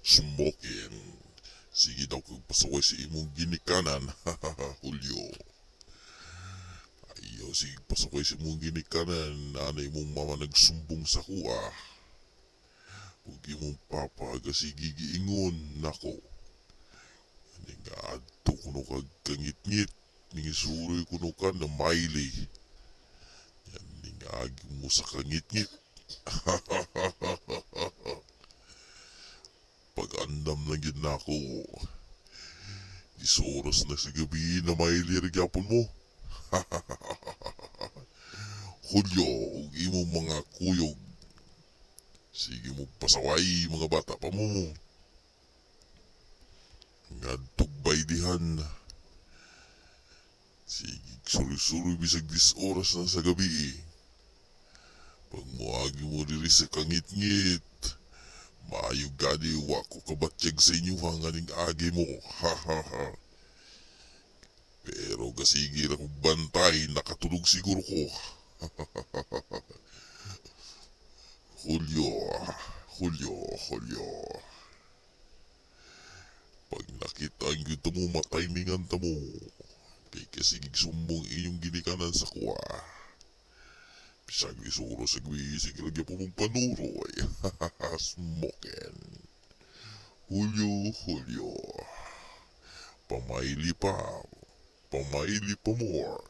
Smokin. Sige daw kung pasaway sa imong ginikanan. Julio. Ayaw sige pasaway sa imong ginikanan. Nanay mong mama nagsumbong sa kuha. Huwag imong papa sige giingon nako. Ani nga adto kuno kag kangit-ngit. Ningisuroy kuno ka na maili. Yan ning agi mo sa kangit-ngit. Pag-andam lang yun na ako. Isoras na sa gabi na maili magyapon mo. Julio, ug imo mga kuyog. Sige mo pasaway mga bata pa mo. Ngadtog baydihan. Sige suri-suri bisag 10 oras na sa gabi. Pag muagi mo diri sa kangit-ngit. Maayo gani wa ko kabatyag sa inyo hanganing agi mo. Pero gasigi ra kong bantay nakatulog siguro ko. Julio, Julio. Pag nakita ang yuto mo matimingan ta mo. Kay kasigig sumbong inyong ginikanan sa kuwa. Bisag isuro sa gwisig lagyan po mong panuroy. Smokin. Julio. Pamaili pa. Pamaili pa more.